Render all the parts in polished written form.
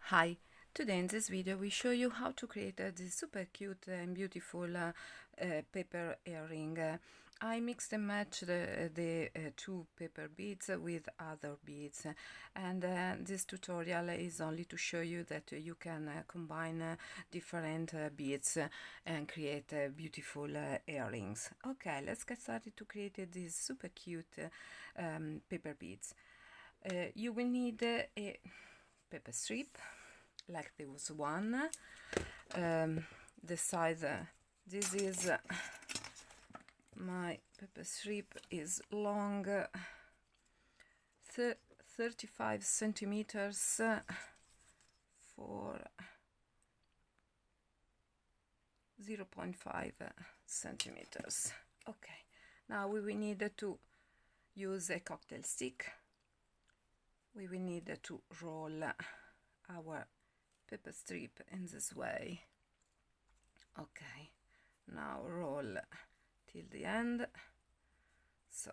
Hi, today in this video we show you how to create this super cute and beautiful paper earring. I mixed and matched the two paper beads with other beads, and this tutorial is only to show you that you can combine different beads and create beautiful earrings. Okay, let's get started to create these super cute paper beads. You will need a paper strip like this one. The size, this is my paper strip is long 35 centimeters for 0.5 centimeters. Okay, now we will need to use a cocktail stick. We will need to roll our paper strip in this way. Okay, now roll till the end, so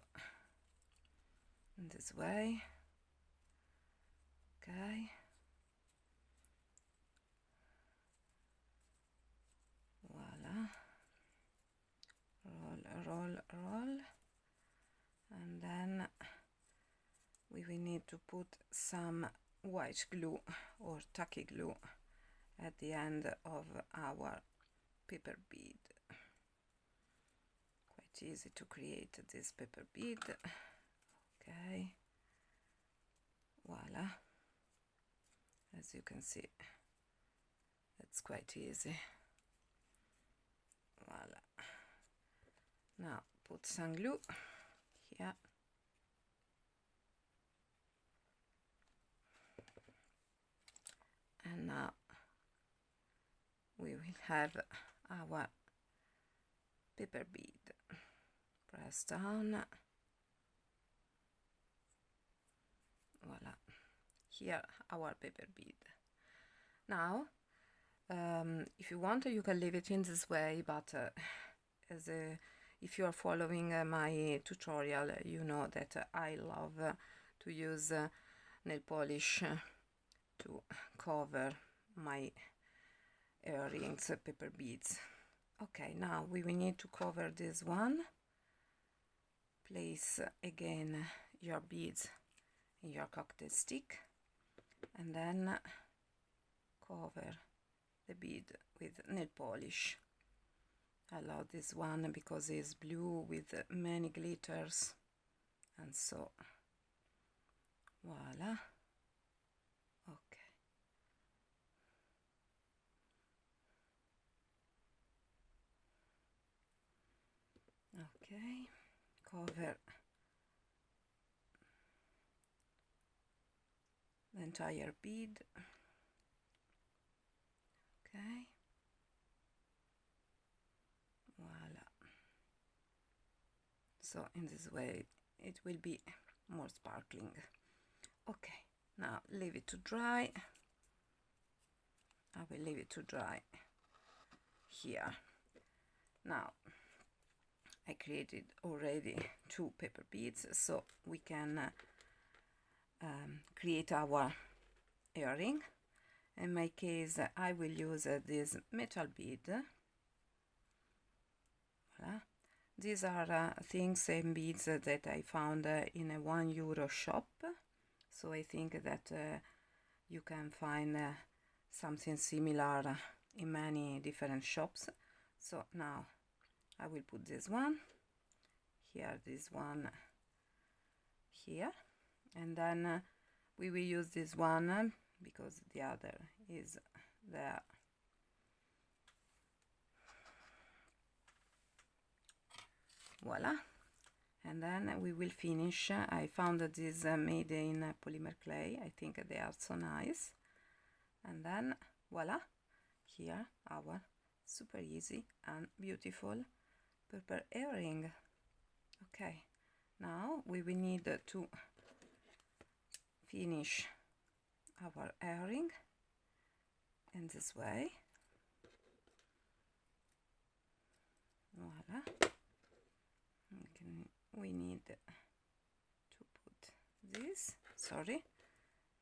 in this way. Okay, voila, roll, and then we will need to put some white glue or tacky glue at the end of our paper bead. Quite easy to create this paper bead. Okay, voila, as you can see, it's quite easy. Voila, now put some glue here. And now we will have our paper bead. Press down. Voila. Here our paper bead. Now, if you want, you can leave it in this way, but if you are following my tutorial, you know that I love to use nail polish to cover my earrings, paper beads. Okay, now we will need to cover this one. Place again your beads in your cocktail stick, and then cover the bead with nail polish. I love this one because it's blue with many glitters, and so voila. Okay, cover the entire bead. Okay, voila. So in this way it will be more sparkling. Okay, now leave it to dry. I will leave it to dry here. Now I created already two paper beads, so we can create our earring. In my case, I will use this metal bead. Voilà. These are things and beads that I found in a €1 shop, so I think that you can find something similar in many different shops. So now I will put this one here, this one here, and then we will use this one because the other is there. Voila, and then we will finish. I found that this made in polymer clay. I think they are so nice. And then voila, here our super easy and beautiful paper earring. Okay, now we will need to finish our earring in this way. Voila. We need to put this, sorry,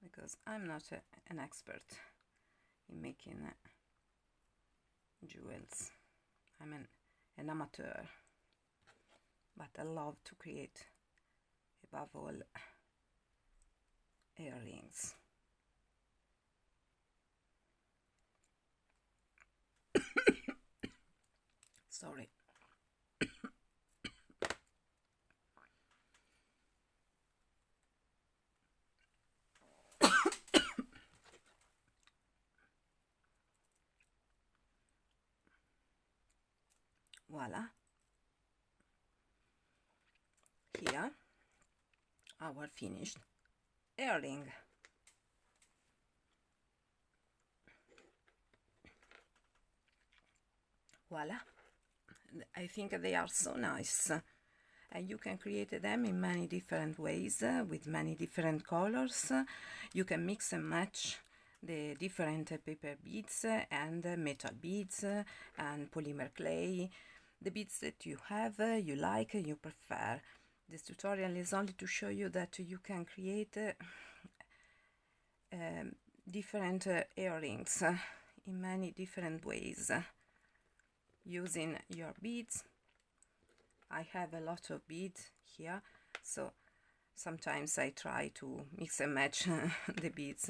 because I'm not an expert in making jewels. I'm an amateur, but I love to create, above all, earrings. Sorry. Voila. Here, our finished earring. Voila. I think they are so nice. And you can create them in many different ways, with many different colors. You can mix and match the different paper beads and metal beads and polymer clay, the beads that you have, you like, you prefer. This tutorial is only to show you that you can create different earrings in many different ways using your beads. I have a lot of beads here, so sometimes I try to mix and match the beads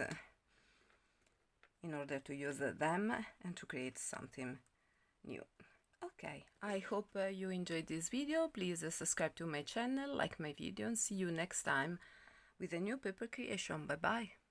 in order to use them and to create something new. Okay, I hope you enjoyed this video. Please subscribe to my channel, like my video, and see you next time with a new paper creation. Bye bye.